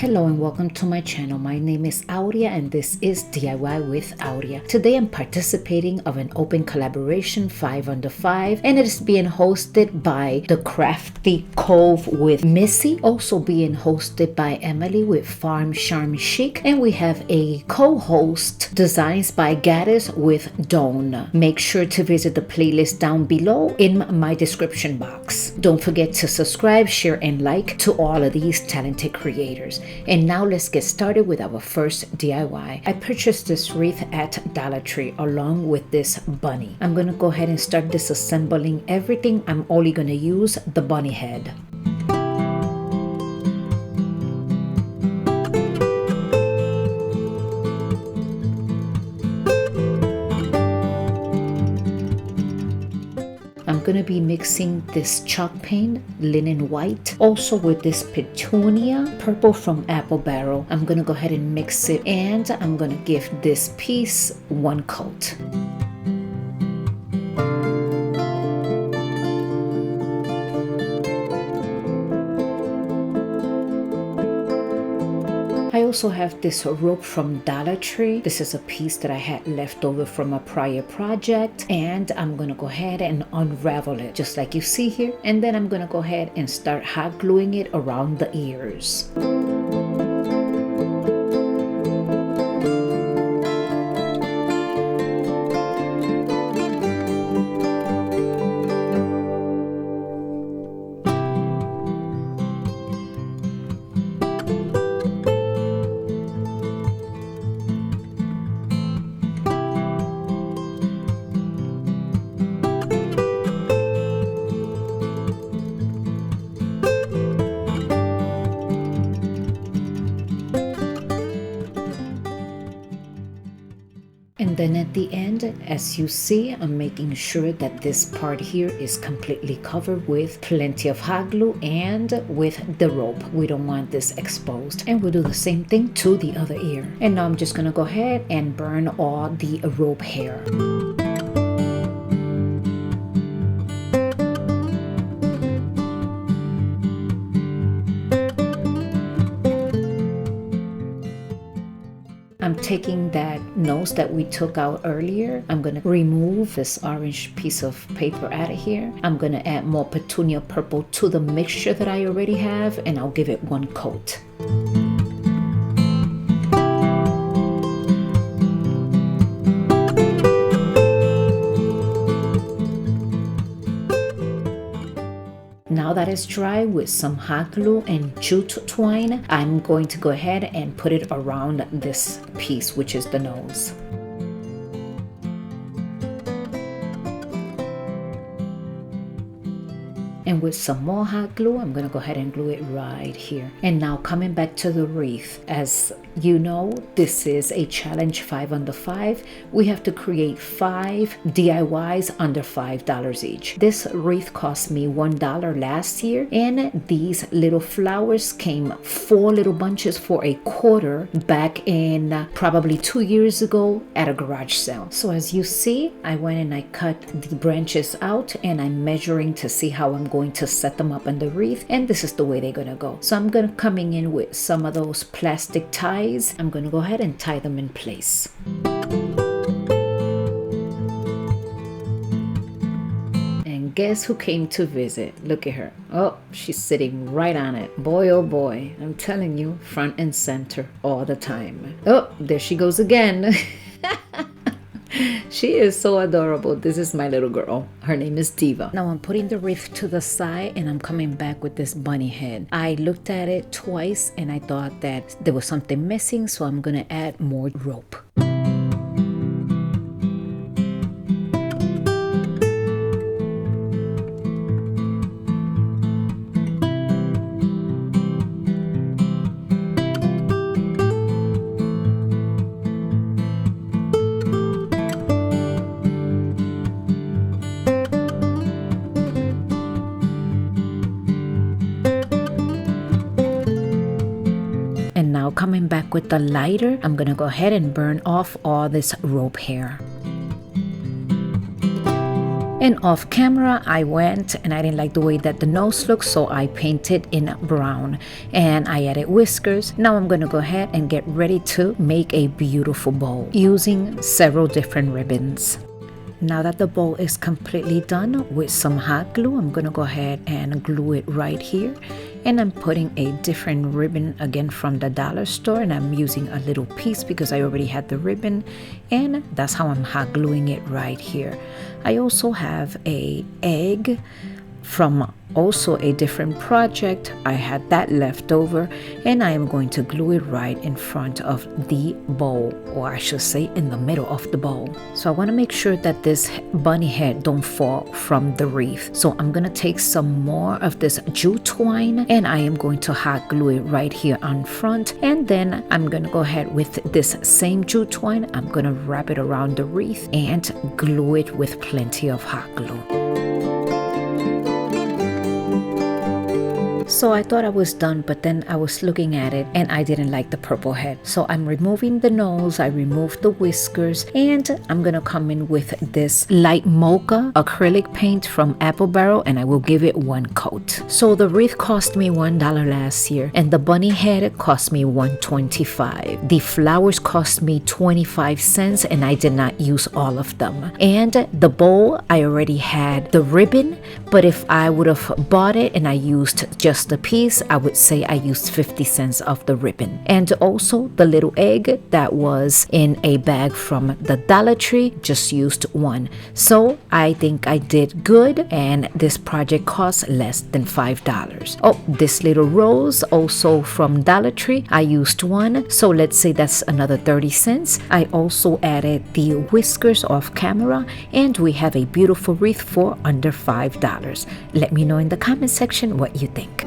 Hello and welcome to my channel. My name is Aurea and this is DIY with Aurea. Today I'm participating of an open collaboration 5 under 5 and it is being hosted by the Crafty Cove with Missy, also being hosted by Emily with Farm Charm Chic, and we have a co-host Designs by Gaddis with Dawn. Make sure to visit the playlist down below in my description box. Don't forget to subscribe, share and like to all of these talented creators. And now let's get started with our first DIY. I purchased this wreath at Dollar Tree along with this bunny. I'm gonna go ahead and start disassembling everything. I'm only gonna use the bunny head. I'm going to be mixing this chalk paint, linen white, also with this petunia purple from Apple Barrel. I'm going to go ahead and mix it and I'm going to give this piece one coat. I also have this rope from Dollar Tree. This is a piece that I had left over from a prior project, and I'm gonna go ahead and unravel it just like you see here, and then I'm gonna go ahead and start hot gluing it around the ears. And then at the end, as you see, I'm making sure that this part here is completely covered with plenty of hot glue and with the rope. We don't want this exposed. And we'll do the same thing to the other ear. And now I'm just gonna go ahead and burn all the rope hair. I'm taking that nose that we took out earlier. I'm going to remove this orange piece of paper out of here. I'm going to add more petunia purple to the mixture that I already have, and I'll give it one coat. Now that it's dry with some hot glue and jute twine, I'm going to go ahead and put it around this piece, which is the nose. And with some more hot glue, I'm going to go ahead and glue it right here. And now coming back to the wreath. As you know, this is a challenge 5 under 5. We have to create 5 DIYs under $5 each. This wreath cost me $1 last year. And these little flowers came 4 little bunches for a quarter back in probably 2 years ago at a garage sale. So as you see, I went and I cut the branches out and I'm measuring to see how I'm going to set them up in the wreath, and this is the way they're gonna go. So I'm gonna coming in with some of those plastic ties. I'm gonna go ahead and tie them in place. And guess who came to visit? Look at her. Oh, she's sitting right on it. Boy, oh boy, I'm telling you, front and center all the time. Oh, there she goes again. She is so adorable. This is my little girl. Her name is Diva. Now I'm putting the wreath to the side and I'm coming back with this bunny head. I looked at it twice and I thought that there was something missing, so I'm gonna add more rope. And now coming back with the lighter, I'm gonna go ahead and burn off all this rope hair. And off camera, I went and I didn't like the way that the nose looked, so I painted in brown and I added whiskers. Now I'm gonna go ahead and get ready to make a beautiful bow using several different ribbons. Now that the bow is completely done with some hot glue, I'm gonna go ahead and glue it right here. And I'm putting a different ribbon again from the dollar store, and I'm using a little piece because I already had the ribbon, and that's how I'm hot gluing it right here. I also have a egg from also a different project. I had that left over, and I am going to glue it right in front of the bow, or I should say in the middle of the bow. So I want to make sure that this bunny head don't fall from the wreath. So I'm gonna take some more of this jute twine and I am going to hot glue it right here on front, and then I'm gonna go ahead with this same jute twine. I'm gonna wrap it around the wreath and glue it with plenty of hot glue. So I thought I was done, but then I was looking at it and I didn't like the purple head. So I'm removing the nose, I removed the whiskers, and I'm gonna come in with this light mocha acrylic paint from Apple Barrel, and I will give it one coat. So the wreath cost me $1 last year, and the bunny head cost me $1.25. The flowers cost me 25 cents, and I did not use all of them. And the bow, I already had the ribbon, but if I would have bought it and I used just a piece, I would say I used 50 cents of the ribbon. And also the little egg that was in a bag from the Dollar Tree, just used one. So I think I did good, and this project cost less than $5. Oh, this little rose also from Dollar Tree, I used one, so let's say that's another 30 cents. I also added the whiskers off camera, and we have a beautiful wreath for under $5. Let me know in the comment section what you think.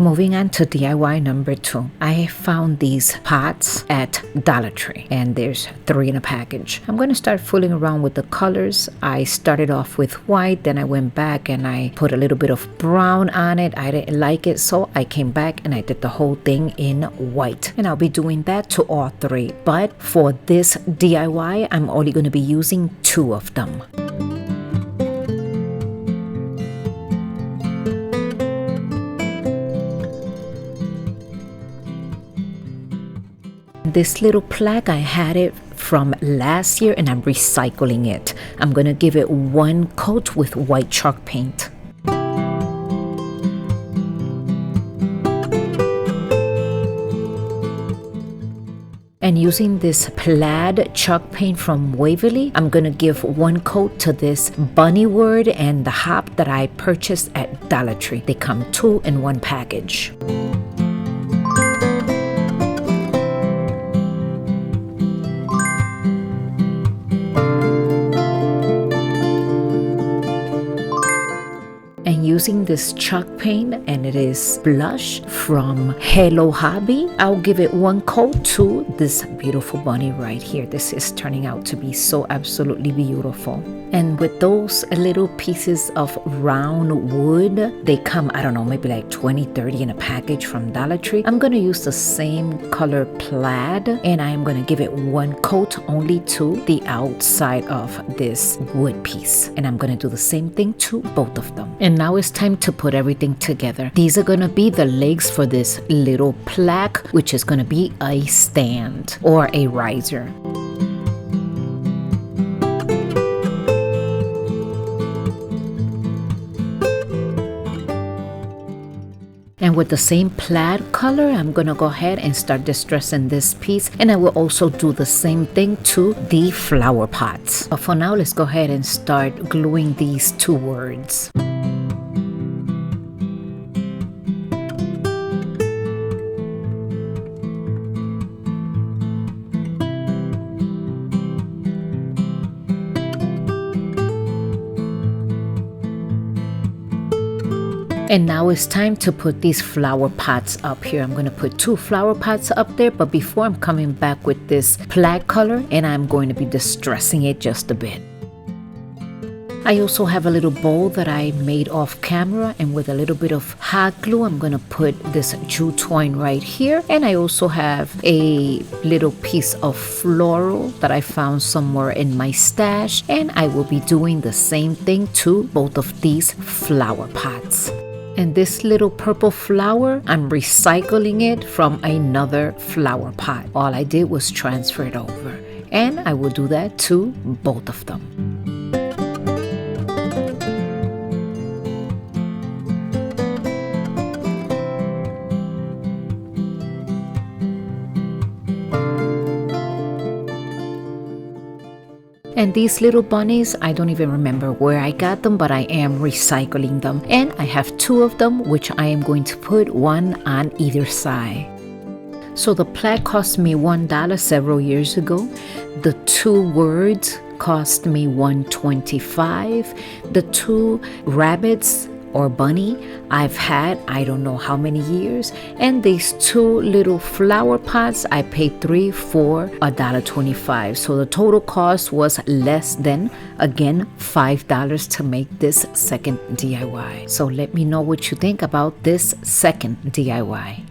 Moving on to DIY number 2. I found these pots at Dollar Tree, and there's 3 in a package. I'm going to start fooling around with the colors. I started off with white, then I went back and I put a little bit of brown on it. I didn't like it, so I came back and I did the whole thing in white. And I'll be doing that to all 3. But for this DIY, I'm only going to be using 2 of them. This little plaque, I had it from last year and I'm recycling it. I'm gonna give it one coat with white chalk paint. And using this plaid chalk paint from Waverly, I'm gonna give one coat to this bunny word and the hop that I purchased at Dollar Tree. They come 2 in 1 package. And using this chalk paint, and it is blush from Hello Hobby, I'll give it one coat to this beautiful bunny right here. This is turning out to be so absolutely beautiful. And with those little pieces of round wood, they come, I don't know, maybe like 20, 30 in a package from Dollar Tree. I'm going to use the same color plaid, and I am going to give it one coat only to the outside of this wood piece. And I'm going to do the same thing to both of them. And now it's time to put everything together. These are going to be the legs for this little plaque, which is going to be a stand or a riser. And with the same plaid color, I'm gonna go ahead and start distressing this piece, and I will also do the same thing to the flower pots. But for now, let's go ahead and start gluing these 2 words. And now it's time to put these flower pots up here. I'm going to put 2 flower pots up there, but before I'm coming back with this plaid color and I'm going to be distressing it just a bit. I also have a little bowl that I made off camera, and with a little bit of hot glue I'm going to put this jute twine right here. And I also have a little piece of floral that I found somewhere in my stash, and I will be doing the same thing to both of these flower pots. And this little purple flower, I'm recycling it from another flower pot. All I did was transfer it over, and I will do that to both of them. And these little bunnies, I don't even remember where I got them, but I am recycling them. And I have 2 of them, which I am going to put 1 on either side. So the plaid cost me $1 several years ago. The 2 words cost me $1.25. The 2 rabbits or bunny I've had I don't know how many years, and these 2 little flower pots I paid 3 for $1.25. So the total cost was less than, again, $5 to make this second DIY. So let me know what you think about this second DIY.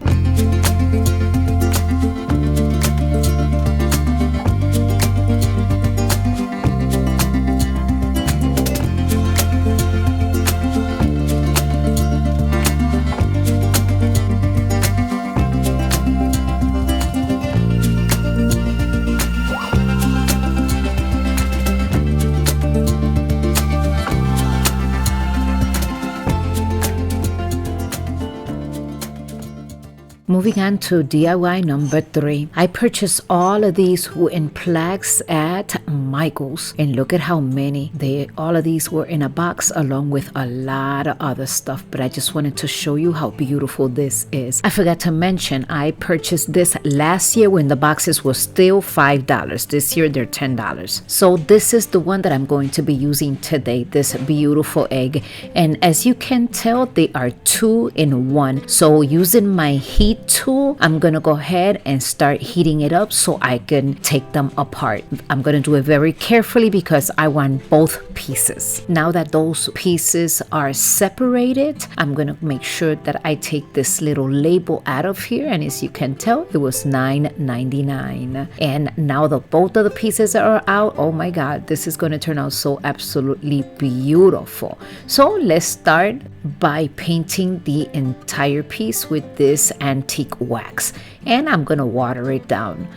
Moving on to DIY number 3. I purchased all of these wooden plaques at Michael's, and look at how many. All of these were in a box along with a lot of other stuff, but I just wanted to show you how beautiful this is. I forgot to mention I purchased this last year when the boxes were still $5. This year they're $10. So this is the one that I'm going to be using today, this beautiful egg. And as you can tell, they are 2 in 1. So using my heat tool, I'm gonna go ahead and start heating it up so I can take them apart. I'm gonna do it very carefully because I want both pieces. Now that those pieces are separated, I'm gonna make sure that I take this little label out of here, and as you can tell, it was $9.99. And now that both of the pieces are out, oh my god, this is gonna turn out so absolutely beautiful. So let's start by painting the entire piece with this antique wax, and I'm gonna water it down.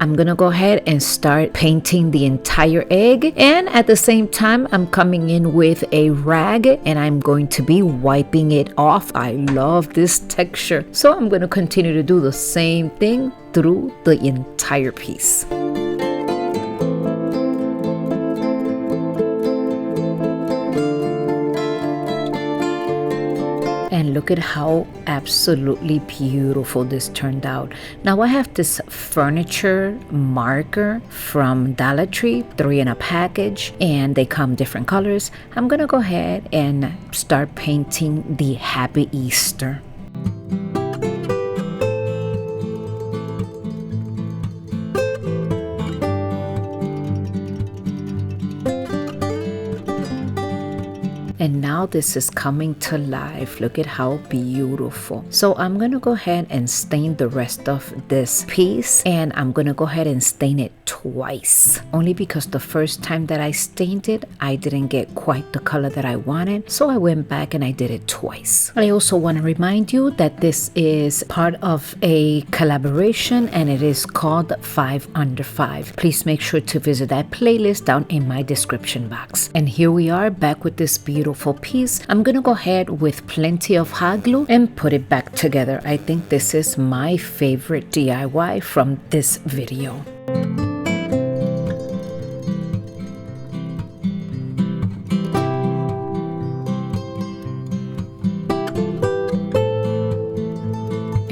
I'm gonna go ahead and start painting the entire egg, and at the same time I'm coming in with a rag and I'm going to be wiping it off. I love this texture, so I'm gonna continue to do the same thing through the entire piece. And look at how absolutely beautiful this turned out. Now I have this furniture marker from Dollar Tree, 3 in a package, and they come different colors. I'm gonna go ahead and start painting the Happy Easter. And now this is coming to life. Look at how beautiful. So I'm gonna go ahead and stain the rest of this piece, and I'm gonna go ahead and stain it twice, only because the first time that I stained it I didn't get quite the color that I wanted, so I went back and I did it twice. I also want to remind you that this is part of a collaboration and it is called 5 Under 5. Please make sure to visit that playlist down in my description box. And here we are back with this beautiful piece. I'm gonna go ahead with plenty of hot glue and put it back together. I think this is my favorite DIY from this video.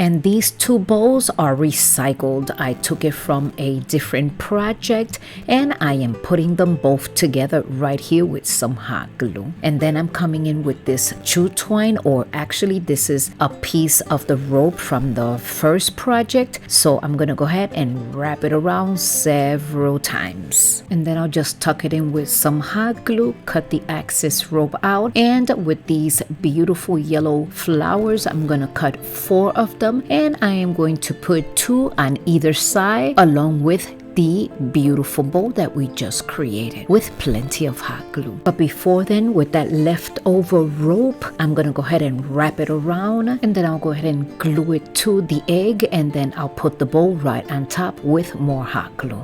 And these two bowls are recycled. I took it from a different project and I am putting them both together right here with some hot glue. And then I'm coming in with this jute twine, or actually this is a piece of the rope from the first project. So I'm gonna go ahead and wrap it around several times. And then I'll just tuck it in with some hot glue, cut the excess rope out, and with these beautiful yellow flowers, I'm gonna cut 4 of them, and I am going to put 2 on either side along with the beautiful bow that we just created with plenty of hot glue. But before then, with that leftover rope, I'm gonna go ahead and wrap it around, and then I'll go ahead and glue it to the egg, and then I'll put the bow right on top with more hot glue.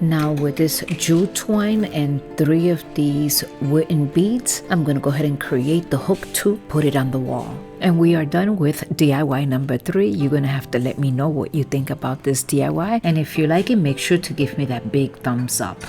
Now with this jute twine and 3 of these wooden beads, I'm gonna go ahead and create the hook to put it on the wall. And we are done with DIY number 3. You're gonna have to let me know what you think about this DIY. And if you like it, make sure to give me that big thumbs up.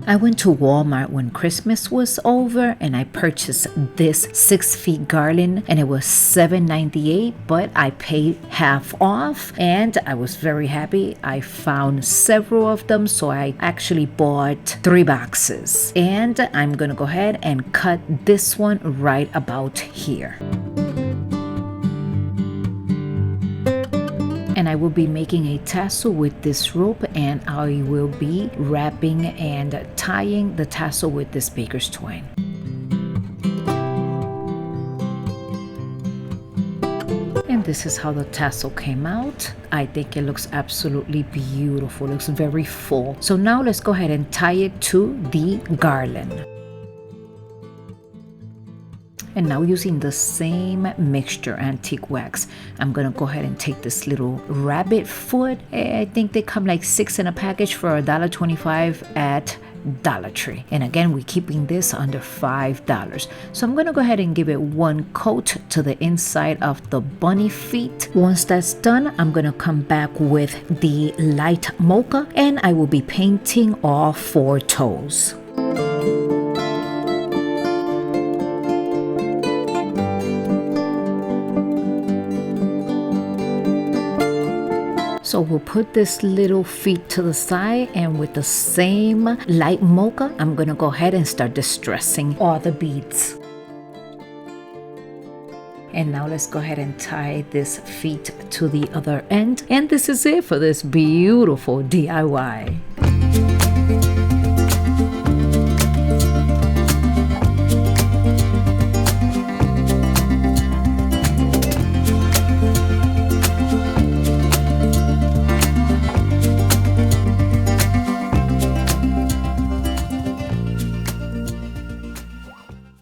I went to Walmart when Christmas was over and I purchased this 6-feet garland, and it was $7.98, but I paid half off and I was very happy. I found several of them, so I actually bought 3 boxes, and I'm gonna go ahead and cut this one right about here. And I will be making a tassel with this rope, and I will be wrapping and tying the tassel with this baker's twine. And this is how the tassel came out. I think it looks absolutely beautiful. It looks very full. So now let's go ahead and tie it to the garland. And now using the same mixture, antique wax, I'm gonna go ahead and take this little rabbit foot. I think they come like 6 in a package for $1.25 at Dollar Tree. And again, we're keeping this under $5. So I'm gonna go ahead and give it 1 coat to the inside of the bunny feet. Once that's done, I'm gonna come back with the light mocha, and I will be painting all 4 toes. So we'll put this little feet to the side, and with the same light mocha, I'm gonna go ahead and start distressing all the beads. And now let's go ahead and tie this feet to the other end. And this is it for this beautiful DIY.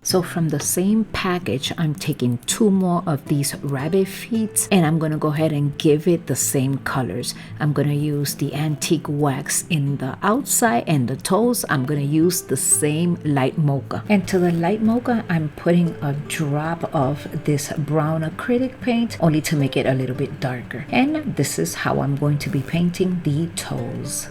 So from the same package, I'm taking 2 more of these rabbit feet, and I'm gonna go ahead and give it the same colors. I'm gonna use the antique wax in the outside, and the toes, I'm gonna use the same light mocha. And to the light mocha, I'm putting a drop of this brown acrylic paint, only to make it a little bit darker. And this is how I'm going to be painting the toes.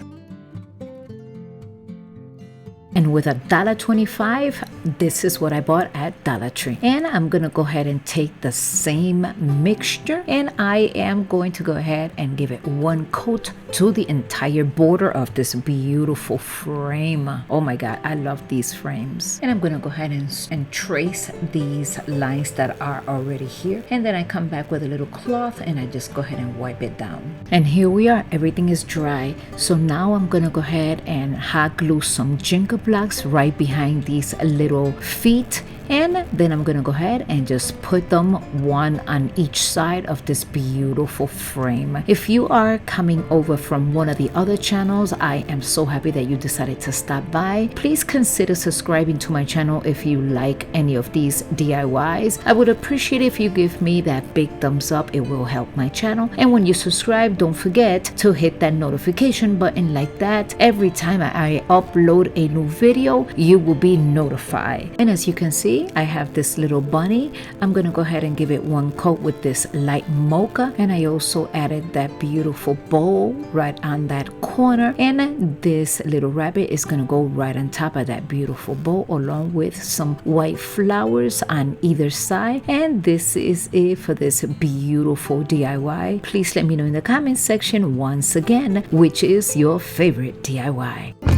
And with $1.25, this is what I bought at Dollar Tree. And I'm gonna go ahead and take the same mixture, and I am going to go ahead and give it 1 coat to the entire border of this beautiful frame. Oh my God, I love these frames. And I'm gonna go ahead and trace these lines that are already here. And then I come back with a little cloth and I just go ahead and wipe it down. And here we are, everything is dry. So now I'm gonna go ahead and hot glue some Jenga blocks right behind these little feet, And then I'm gonna go ahead and just put them one on each side of this beautiful frame. If you are coming over from one of the other channels, I am so happy that you decided to stop by. Please consider subscribing to my channel if you like any of these DIYs. I would appreciate if you give me that big thumbs up. It will help my channel. And when you subscribe, don't forget to hit that notification button like that. Every time I upload a new video, you will be notified. And as you can see, I have this little bunny. I'm gonna go ahead and give it one coat with this light mocha, and I also added that beautiful bow right on that corner, and this little rabbit is gonna go right on top of that beautiful bow along with some white flowers on either side. And this is it for this beautiful DIY. Please let me know in the comment section once again which is your favorite DIY.